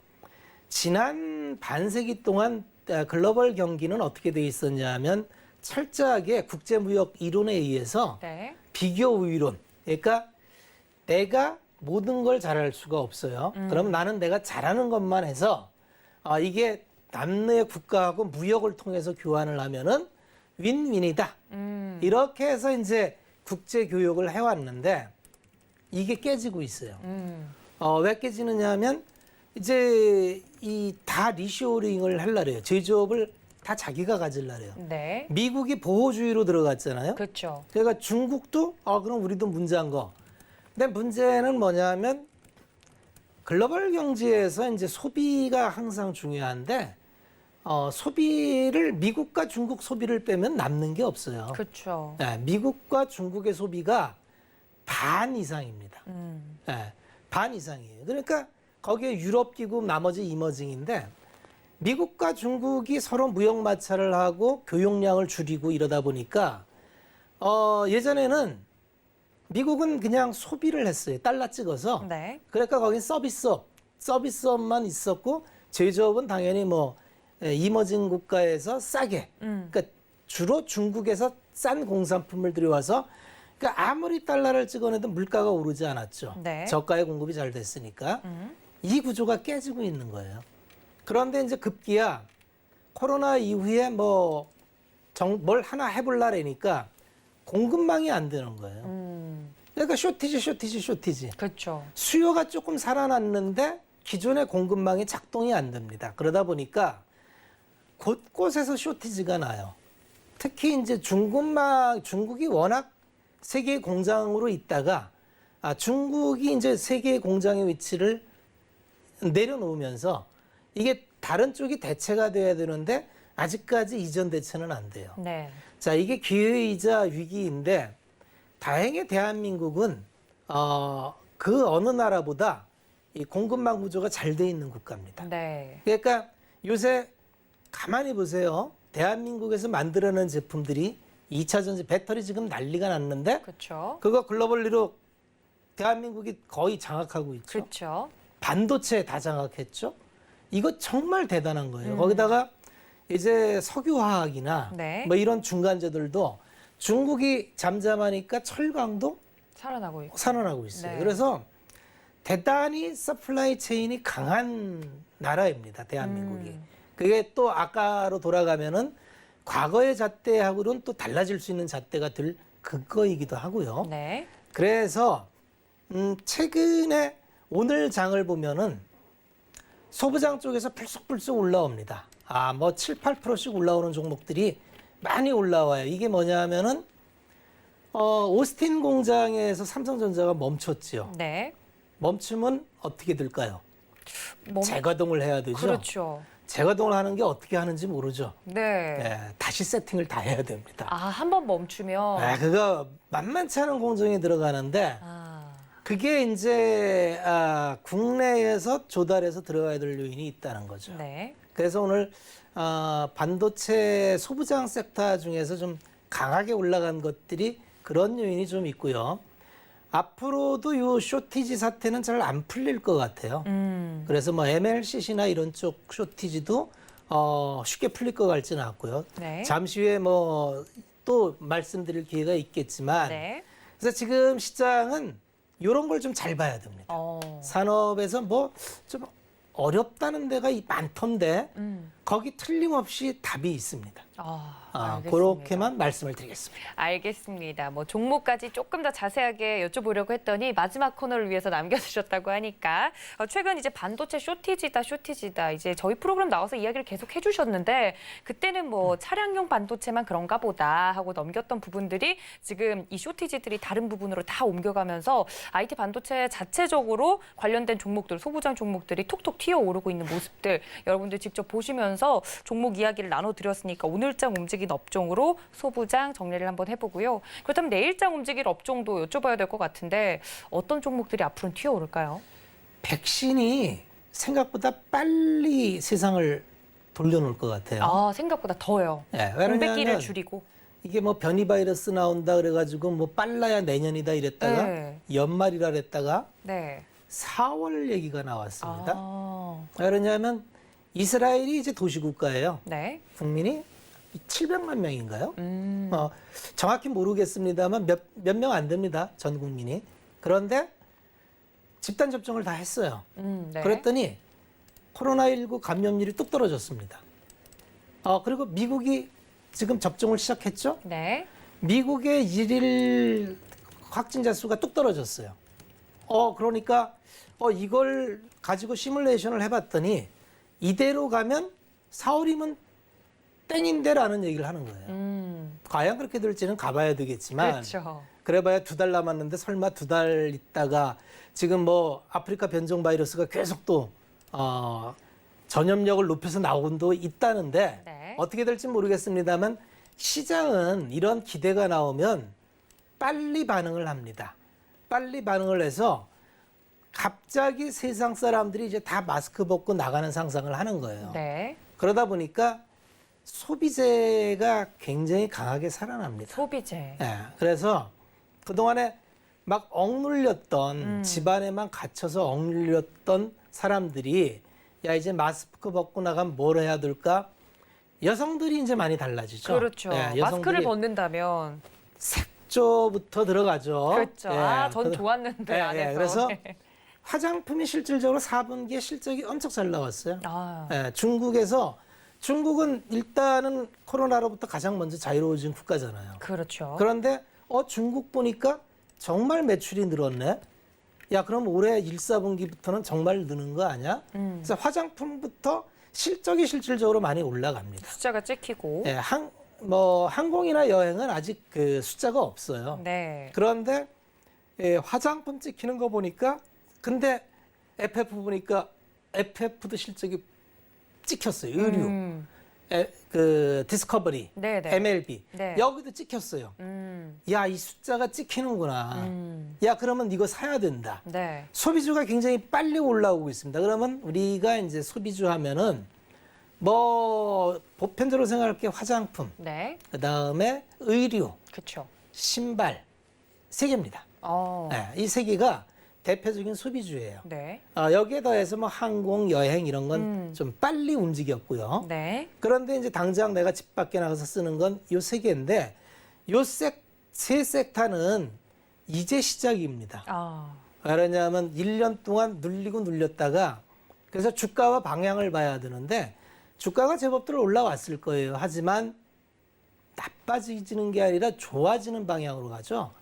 지난 반세기 동안 글로벌 경기는 어떻게 돼 있었냐면 철저하게 국제무역 이론에 의해서 네. 비교 우위론. 그러니까 내가 모든 걸 잘할 수가 없어요. 그럼 나는 내가 잘하는 것만 해서 이게 남의 국가하고 무역을 통해서 교환을 하면은 윈윈이다. 이렇게 해서 이제 국제 교역을 해왔는데 이게 깨지고 있어요. 왜 깨지느냐 하면 이제 다 리쇼링을 하려래요. 제조업을 다 자기가 가질라래요. 네. 미국이 보호주의로 들어갔잖아요. 그렇죠. 그러니까 중국도 그럼 우리도 문제한 거. 근데 문제는 뭐냐면 글로벌 경제에서 이제 소비가 항상 중요한데 소비를 미국과 중국 소비를 빼면 남는 게 없어요. 그렇죠. 네, 미국과 중국의 소비가 반 이상입니다. 네, 반 이상이에요. 그러니까 거기에 유럽 기구 나머지 이머징인데 미국과 중국이 서로 무역 마찰을 하고 교역량을 줄이고 이러다 보니까 예전에는 미국은 그냥 소비를 했어요. 달러 찍어서. 네. 그러니까 거긴 서비스업만 있었고 제조업은 당연히 이머징 국가에서 싸게. 그러니까 주로 중국에서 싼 공산품을 들여와서 그러니까 아무리 달러를 찍어내도 물가가 오르지 않았죠. 네. 저가의 공급이 잘 됐으니까 이 구조가 깨지고 있는 거예요. 그런데 이제 급기야 코로나 이후에 뭘 하나 해볼라니까 공급망이 안 되는 거예요. 그러니까 쇼티지. 그렇죠. 수요가 조금 살아났는데 기존의 공급망이 작동이 안 됩니다. 그러다 보니까 곳곳에서 쇼티지가 나요. 특히 이제 중국이 워낙 세계 공장으로 있다가 중국이 이제 세계 공장의 위치를 내려놓으면서 이게 다른 쪽이 대체가 돼야 되는데 아직까지 이전 대체는 안 돼요. 네. 자, 이게 기회이자 위기인데 다행히 대한민국은 그 어느 나라보다 이 공급망 구조가 잘 돼 있는 국가입니다. 네. 그러니까 요새 가만히 보세요. 대한민국에서 만들어낸 제품들이 2차 전지 배터리 지금 난리가 났는데 그렇죠. 그거 글로벌리로 대한민국이 거의 장악하고 있죠. 그렇죠. 반도체 다 장악했죠. 이거 정말 대단한 거예요. 거기다가 이제 석유화학이나 네. 이런 중간재들도 중국이 잠잠하니까 철강도 살아나고 있어요. 네. 그래서 대단히 서플라이 체인이 강한 나라입니다. 대한민국이. 그게 또 아까로 돌아가면은 과거의 잣대하고는 또 달라질 수 있는 잣대가 될 그거이기도 하고요. 네. 그래서 최근에 오늘 장을 보면은 소부장 쪽에서 불쑥불쑥 올라옵니다. 7, 8%씩 올라오는 종목들이 많이 올라와요. 이게 뭐냐면은 오스틴 공장에서 삼성전자가 멈췄지요. 네. 멈추면 어떻게 될까요? 재가동을 해야 되죠. 그렇죠. 재가동을 하는 게 어떻게 하는지 모르죠. 네. 네, 다시 세팅을 다 해야 됩니다. 한 번 멈추면. 그거 만만치 않은 공정이 들어가는데 그게 이제 국내에서 조달해서 들어가야 될 요인이 있다는 거죠. 네. 그래서 오늘 반도체 소부장 섹터 중에서 좀 강하게 올라간 것들이 그런 요인이 좀 있고요. 앞으로도 요 쇼티지 사태는 잘 안 풀릴 것 같아요. 그래서 MLCC나 이런 쪽 쇼티지도 쉽게 풀릴 것 같지는 않고요. 네. 잠시 후에 뭐 또 말씀드릴 기회가 있겠지만 네. 그래서 지금 시장은 이런 걸 좀 잘 봐야 됩니다. 산업에서 뭐 좀 어렵다는 데가 많던데 거기 틀림없이 답이 있습니다. 알겠습니다. 그렇게만 말씀을 드리겠습니다. 알겠습니다. 뭐 종목까지 조금 더 자세하게 여쭤보려고 했더니 마지막 코너를 위해서 남겨두셨다고 하니까 최근 이제 반도체 쇼티지다 이제 저희 프로그램 나와서 이야기를 계속 해주셨는데 그때는 뭐 차량용 반도체만 그런가 보다 하고 넘겼던 부분들이 지금 이 쇼티지들이 다른 부분으로 다 옮겨가면서 IT 반도체 자체적으로 관련된 종목들, 소부장 종목들이 톡톡 튀어오르고 있는 모습들 여러분들 직접 보시면서 종목 이야기를 나눠드렸으니까 오늘장 움직인 업종으로 소부장 정리를 한번 해보고요. 그렇다면 내일장 움직일 업종도 여쭤봐야 될 것 같은데 어떤 종목들이 앞으로 튀어오를까요? 백신이 생각보다 빨리 세상을 돌려놓을 것 같아요. 생각보다 더요. 네, 공백기를 왜냐하면 줄이고. 이게 뭐 변이 바이러스 나온다 그래가지고 뭐 빨라야 내년이다 이랬다가 네. 연말이라 그랬다가 네. 4월 얘기가 나왔습니다. 네. 왜냐하면 이스라엘이 이제 도시국가예요. 네. 국민이 700만 명인가요? 정확히 모르겠습니다만 몇 명 안 됩니다. 전 국민이. 그런데 집단 접종을 다 했어요. 네. 그랬더니 코로나19 감염률이 뚝 떨어졌습니다. 그리고 미국이 지금 접종을 시작했죠? 네. 미국의 일일 확진자 수가 뚝 떨어졌어요. 그러니까 이걸 가지고 시뮬레이션을 해봤더니 이대로 가면 4월이면 땡인데라는 얘기를 하는 거예요. 과연 그렇게 될지는 가봐야 되겠지만 그렇죠. 그래봐야 2달 남았는데 설마 2달 있다가 지금 뭐 아프리카 변종 바이러스가 계속 또 전염력을 높여서 나오곤도 있다는데 네. 어떻게 될지 모르겠습니다만 시장은 이런 기대가 나오면 빨리 반응을 합니다. 빨리 반응을 해서 갑자기 세상 사람들이 이제 다 마스크 벗고 나가는 상상을 하는 거예요. 네. 그러다 보니까 소비재가 굉장히 강하게 살아납니다. 소비재. 예, 그래서 그동안에 막 억눌렸던 집안에만 gat혀서 억눌렸던 사람들이 야 이제 마스크 벗고 나가면 뭘 해야 될까? 여성들이 이제 많이 달라지죠. 그렇죠. 예, 마스크를 여성들이 벗는다면. 색조부터 들어가죠. 그렇죠. 예, 전 좋았는데 안에서. 그래서 네. 화장품이 실질적으로 4분기에 실적이 엄청 잘 나왔어요. 아. 예, 중국은 일단은 코로나로부터 가장 먼저 자유로워진 국가잖아요. 그렇죠. 그런데 중국 보니까 정말 매출이 늘었네. 야 그럼 올해 1, 4분기부터는 정말 느는 거 아니야? 그래서 화장품부터 실적이 실질적으로 많이 올라갑니다. 숫자가 찍히고. 예, 항공이나 여행은 아직 그 숫자가 없어요. 네. 그런데 화장품 찍히는 거 보니까 근데 FF 보니까 FF도 실적이 찍혔어요. 의류, 그 디스커버리, 네네. MLB 네. 여기도 찍혔어요. 야, 이 숫자가 찍히는구나. 야, 그러면 이거 사야 된다. 네. 소비주가 굉장히 빨리 올라오고 있습니다. 그러면 우리가 이제 소비주 하면은 뭐 보편적으로 생각할 게 화장품, 네. 그 다음에 의류, 그렇죠. 신발 세 개입니다. 네, 이 세 개가 대표적인 소비주예요. 네. 여기에 더해서 뭐 항공, 여행 이런 건 좀 빨리 움직였고요. 네. 그런데 이제 당장 내가 집 밖에 나가서 쓰는 건 요 세 개인데 요 세 섹터는 이제 시작입니다. 왜냐하면 1년 동안 눌리고 눌렸다가 그래서 주가와 방향을 봐야 되는데 주가가 제법들 올라왔을 거예요. 하지만 나빠지는 게 아니라 좋아지는 방향으로 가죠.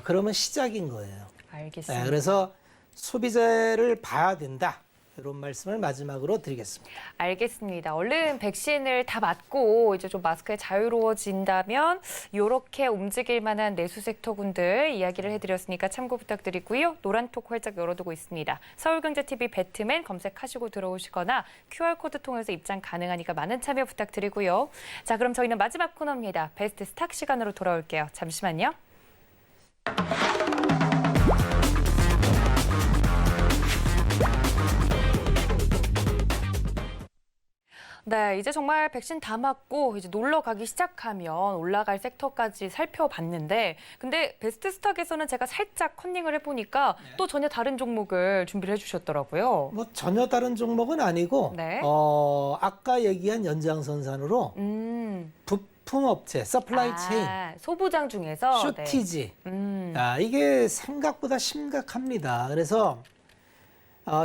그러면 시작인 거예요. 알겠습니다. 네, 그래서 소비재를 봐야 된다. 이런 말씀을 마지막으로 드리겠습니다. 알겠습니다. 얼른 백신을 다 맞고 이제 좀 마스크에 자유로워진다면 이렇게 움직일 만한 내수 섹터군들 이야기를 해드렸으니까 참고 부탁드리고요. 노란톡 활짝 열어두고 있습니다. 서울경제TV 배트맨 검색하시고 들어오시거나 QR코드 통해서 입장 가능하니까 많은 참여 부탁드리고요. 자, 그럼 저희는 마지막 코너입니다. 베스트 스탁 시간으로 돌아올게요. 잠시만요. 네, 이제 정말 백신 다 맞고 이제 놀러 가기 시작하면 올라갈 섹터까지 살펴봤는데, 근데 베스트 스탁에서는 제가 살짝 컨닝을 해보니까 또 전혀 다른 종목을 준비를 해주셨더라고요. 뭐 전혀 다른 종목은 아니고 네. 아까 얘기한 연장선상으로 부품업체, 서플라이 체인, 소부장 중에서 쇼티지. 네. 이게 생각보다 심각합니다. 그래서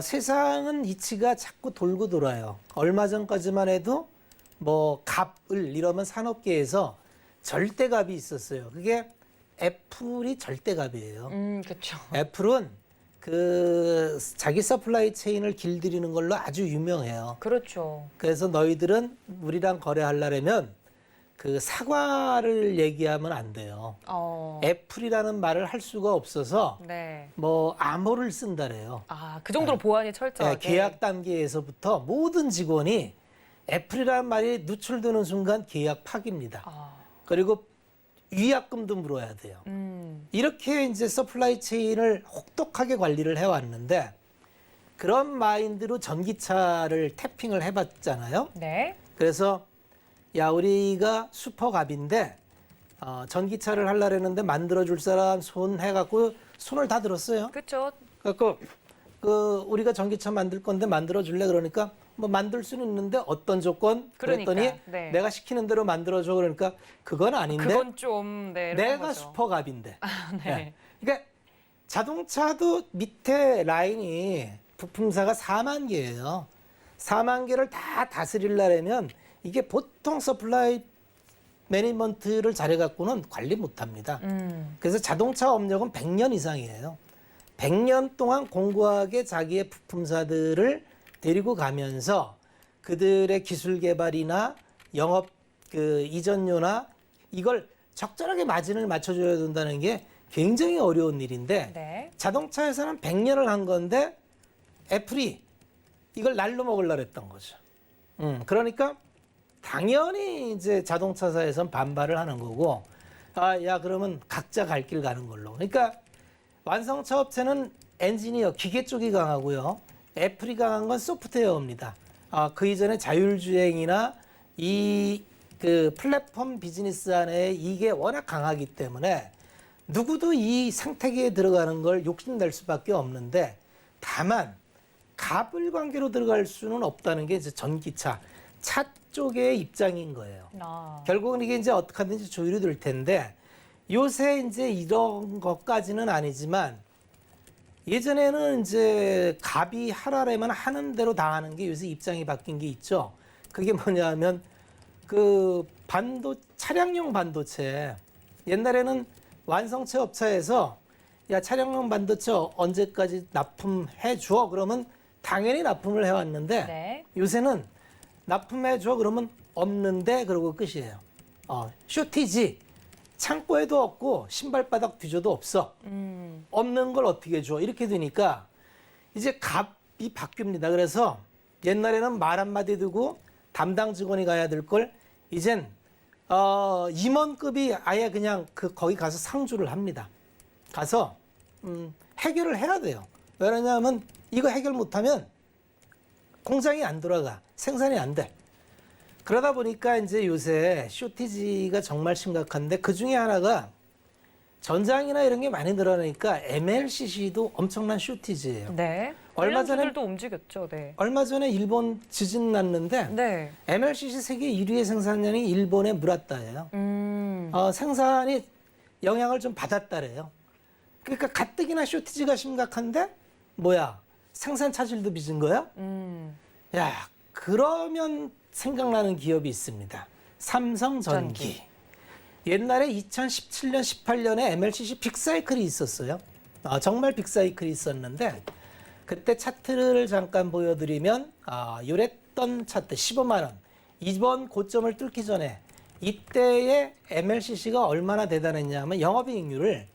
세상은 이치가 자꾸 돌고 돌아요. 얼마 전까지만 해도 뭐 갑을 이러면 산업계에서 절대갑이 있었어요. 그게 애플이 절대갑이에요. 그렇죠. 애플은 그 자기 서플라이 체인을 길들이는 걸로 아주 유명해요. 그렇죠. 그래서 너희들은 우리랑 거래하려면 그 사과를 얘기하면 안 돼요. 애플이라는 말을 할 수가 없어서 네. 뭐 암호를 쓴다래요. 그 정도로 보안이 철저하게. 계약 단계에서부터 모든 직원이 애플이라는 말이 누출되는 순간 계약 파기입니다. 그리고 위약금도 물어야 돼요. 이렇게 이제 서플라이 체인을 혹독하게 관리를 해왔는데 그런 마인드로 전기차를 태핑을 해봤잖아요. 네. 그래서 야 우리가 슈퍼갑인데 전기차를 하려고 했는데 만들어줄 사람 손 해갖고 손을 다 들었어요. 그렇죠. 그래서 우리가 전기차 만들 건데 만들어줄래 그러니까 뭐 만들 수는 있는데 어떤 조건 그랬더니 그러니까, 네. 내가 시키는 대로 만들어줘 그러니까 그건 아닌데 그건 좀 이런 내가 거죠. 슈퍼갑인데. 네. 네. 그러니까 자동차도 밑에 라인이 부품사가 4만 개예요. 4만 개를 다 다스리려면 이게 보통 서플라이 매니지먼트를 잘해갖고는 관리 못합니다. 그래서 자동차 업력은 100년 이상이에요. 100년 동안 공고하게 자기의 부품사들을 데리고 가면서 그들의 기술 개발이나 영업 이전료나 이걸 적절하게 마진을 맞춰줘야 된다는 게 굉장히 어려운 일인데 네. 자동차 회사는 100년을 한 건데 애플이 이걸 날로 먹으려고 했던 거죠. 그러니까 당연히 이제 자동차사에선 반발을 하는 거고, 야, 그러면 각자 갈 길 가는 걸로. 그러니까 완성차 업체는 엔지니어, 기계 쪽이 강하고요. 애플이 강한 건 소프트웨어입니다. 그 이전에 자율주행이나 그 플랫폼 비즈니스 안에 이게 워낙 강하기 때문에 누구도 이 생태계에 들어가는 걸 욕심낼 수밖에 없는데 다만 갑을 관계로 들어갈 수는 없다는 게 이제 전기차, 차 쪽의 입장인 거예요. 결국은 이게 이제 어떻게 하든지 조율이 될 텐데 요새 이제 이런 것까지는 아니지만 예전에는 이제 갑이 하라면 하는 대로 다 하는 게 요새 입장이 바뀐 게 있죠. 그게 뭐냐면 그 차량용 반도체 옛날에는 완성체 업체에서 야 차량용 반도체 언제까지 납품해 줘 그러면 당연히 납품을 해왔는데 네. 요새는 납품해 줘 그러면 없는데 그러고 끝이에요. 쇼티지 창고에도 없고 신발바닥 뒤져도 없어. 없는 걸 어떻게 줘 이렇게 되니까 이제 갑이 바뀝니다. 그래서 옛날에는 말 한마디 두고 담당 직원이 가야 될 걸 이젠 임원급이 아예 그냥 거기 가서 상주를 합니다. 가서 해결을 해야 돼요. 왜냐하면 이거 해결 못하면 공장이 안 돌아가. 생산이 안 돼. 그러다 보니까 이제 요새 쇼티지가 정말 심각한데 그 중에 하나가 전장이나 이런 게 많이 늘어나니까 MLCC도 엄청난 쇼티지예요. 네. 얼마 전에 관련주들도 움직였죠. 네. 얼마 전에 일본 지진 났는데 네. MLCC 세계 1위의 생산량이 일본의 무라타예요. 생산이 영향을 좀 받았다래요. 그러니까 가뜩이나 쇼티지가 심각한데 뭐야 생산 차질도 빚은 거야? 야 그러면 생각나는 기업이 있습니다. 삼성전기. 옛날에 2017년, 18년에 MLCC 빅사이클이 있었어요. 정말 빅사이클이 있었는데 그때 차트를 잠깐 보여드리면 요랬던 차트 15만 원. 이번 고점을 뚫기 전에 이때의 MLCC가 얼마나 대단했냐면 영업이익률을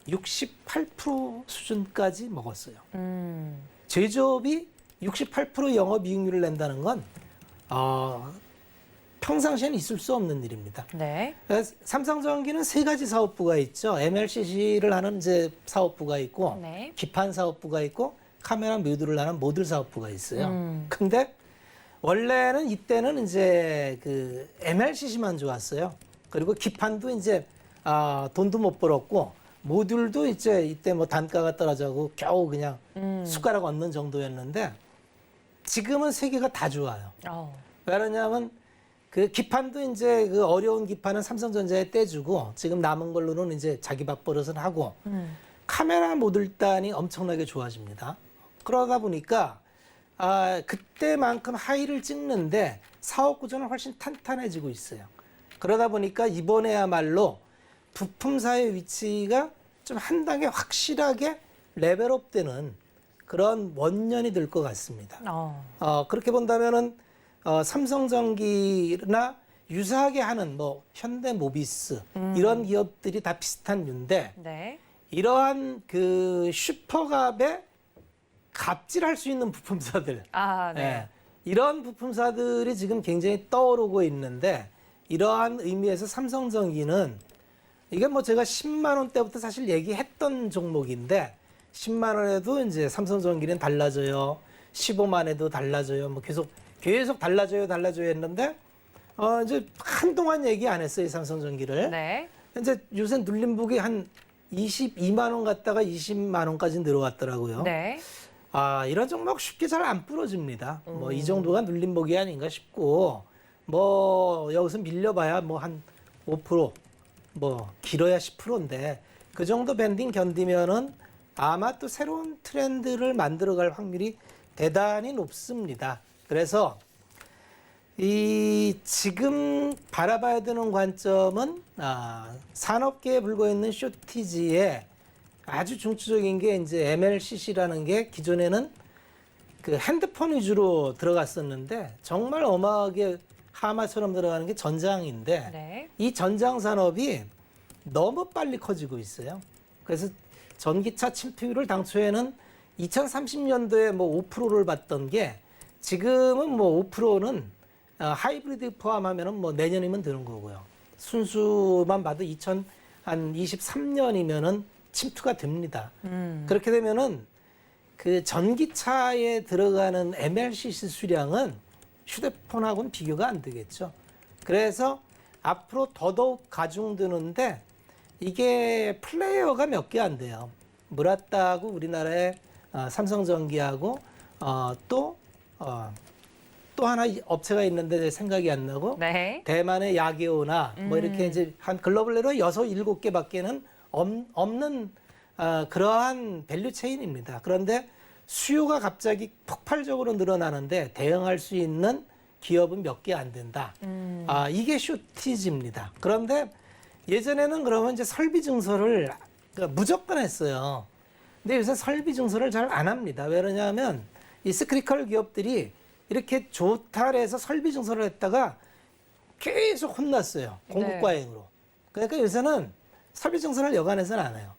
68% 수준까지 먹었어요. 제조업이 68% 영업이익률을 낸다는 건 평상시에는 있을 수 없는 일입니다. 네. 삼성전기는 세 가지 사업부가 있죠. MLCC를 하는 이제 사업부가 있고, 네. 기판 사업부가 있고, 카메라 모듈을 하는 모듈 사업부가 있어요. 근데 원래는 이때는 이제 그 MLCC만 좋았어요. 그리고 기판도 이제 돈도 못 벌었고 모듈도 이제 이때 뭐 단가가 떨어져고 겨우 그냥 숟가락 얹는 정도였는데 지금은 세 개가 다 좋아요. 왜냐하면 그 기판도 이제 그 어려운 기판은 삼성전자에 떼주고 지금 남은 걸로는 이제 자기 밥버릇은 하고 카메라 모듈단이 엄청나게 좋아집니다. 그러다 보니까 그때만큼 하이를 찍는데 사업 구조는 훨씬 탄탄해지고 있어요. 그러다 보니까 이번에야말로 부품사의 위치가 좀 한 단계 확실하게 레벨업되는 그런 원년이 될 것 같습니다. 그렇게 본다면은 삼성전기나 유사하게 하는 뭐 현대모비스 이런 기업들이 다 비슷한 류인데 네. 이러한 그 슈퍼갑에 갑질할 수 있는 부품사들, 네. 예, 이런 부품사들이 지금 굉장히 떠오르고 있는데 이러한 의미에서 삼성전기는 이게 뭐 제가 10만 원대부터 사실 얘기했던 종목인데 10만 원에도 이제 삼성전기는 달라져요. 15만 원에도 달라져요. 뭐 계속 달라져요 했는데 이제 한동안 얘기 안 했어요, 이 삼성전기를. 네. 이제 요새 눌림목이 한 22만 원 갔다가 20만 원까지 늘어왔더라고요. 네. 이런 종목 쉽게 잘 안 부러집니다. 뭐 이 정도가 눌림목이 아닌가 싶고 뭐 여기서 밀려봐야 뭐 한 5%, 뭐 길어야 10%인데 그 정도 밴딩 견디면은 아마 또 새로운 트렌드를 만들어갈 확률이 대단히 높습니다. 그래서 이 지금 바라봐야 되는 관점은 산업계에 불고 있는 쇼티지에 아주 중추적인 게 이제 MLCC라는 게 기존에는 그 핸드폰 위주로 들어갔었는데 정말 어마하게 하마처럼 들어가는 게 전장인데 네. 이 전장 산업이 너무 빨리 커지고 있어요. 그래서 전기차 침투율을 당초에는 2030년도에 뭐 5%를 봤던 게 지금은 뭐 5%는 하이브리드 포함하면은 뭐 내년이면 되는 거고요. 순수만 봐도 2023년이면은 침투가 됩니다. 그렇게 되면은 그 전기차에 들어가는 MLCC 수량은 휴대폰하고는 비교가 안 되겠죠. 그래서 앞으로 더더욱 가중되는데 이게 플레이어가 몇 개 안 돼요. 무라타하고 우리나라의 삼성전기하고 또 하나 업체가 있는데 생각이 안 나고 네. 대만의 야게오나 뭐 이렇게 이제 한 글로벌 레벨로 6, 7개밖에는 없는 그러한 밸류 체인입니다. 그런데 수요가 갑자기 폭발적으로 늘어나는데 대응할 수 있는 기업은 몇 개 안 된다. 이게 쇼티지입니다. 그런데 예전에는 그러면 이제 설비 증설을 무조건 했어요. 근데 요새 설비 증설을 잘 안 합니다. 왜냐하면 이 스크리컬 기업들이 이렇게 조탈해서 설비 증설을 했다가 계속 혼났어요. 공급과잉으로. 그러니까 요새는 설비 증설을 여간해서는 안 해요.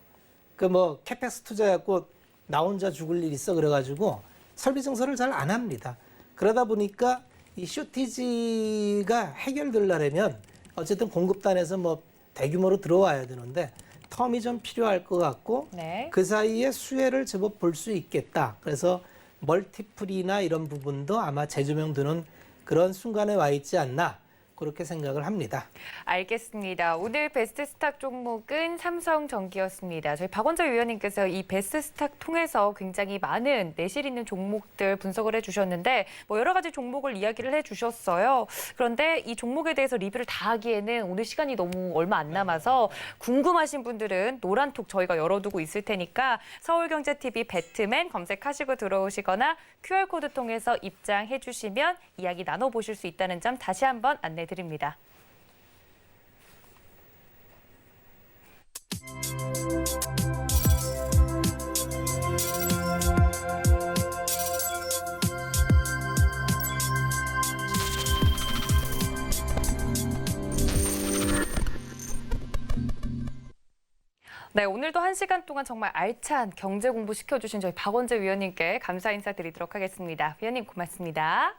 그 뭐 캐펙스 투자해갖고 나 혼자 죽을 일 있어 그래가지고 설비 증설을 잘 안 합니다. 그러다 보니까 이 쇼티지가 해결되려면 어쨌든 공급단에서 뭐 대규모로 들어와야 되는데 텀이 좀 필요할 것 같고 네. 그 사이에 수혜를 제법 볼 수 있겠다. 그래서 멀티플이나 이런 부분도 아마 재조명되는 그런 순간에 와 있지 않나 그렇게 생각을 합니다. 알겠습니다. 오늘 베스트 스탁 종목은 삼성전기였습니다. 저희 박원재 위원님께서 이 베스트 스탁 통해서 굉장히 많은 내실 있는 종목들 분석을 해주셨는데 뭐 여러 가지 종목을 이야기를 해주셨어요. 그런데 이 종목에 대해서 리뷰를 다 하기에는 오늘 시간이 너무 얼마 안 남아서 궁금하신 분들은 노란톡 저희가 열어두고 있을 테니까 서울경제TV 배트맨 검색하시고 들어오시거나 QR코드 통해서 입장해 주시면 이야기 나눠보실 수 있다는 점 다시 한번 안내드립니다. 네, 오늘도 1시간 동안 정말 알찬 경제 공부 시켜주신 저희 박원재 위원님께 감사 인사드리도록 하겠습니다. 위원님 고맙습니다.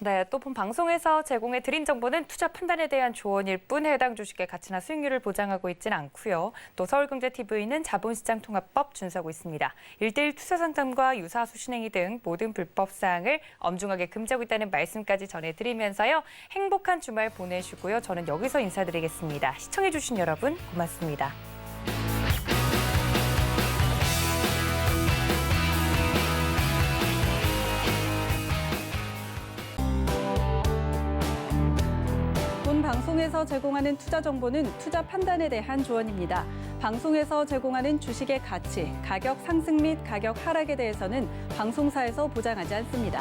네, 또 본 방송에서 제공해 드린 정보는 투자 판단에 대한 조언일 뿐 해당 주식의 가치나 수익률을 보장하고 있지는 않고요. 또 서울경제TV는 자본시장통합법 준수하고 있습니다. 1:1 투자 상담과 유사 수신행위 등 모든 불법 사항을 엄중하게 금지하고 있다는 말씀까지 전해드리면서요. 행복한 주말 보내시고요. 저는 여기서 인사드리겠습니다. 시청해주신 여러분 고맙습니다. 본 방송에서 제공하는 투자 정보는 투자 판단에 대한 조언입니다. 방송에서 제공하는 주식의 가치, 가격 상승 및 가격 하락에 대해서는 방송사에서 보장하지 않습니다.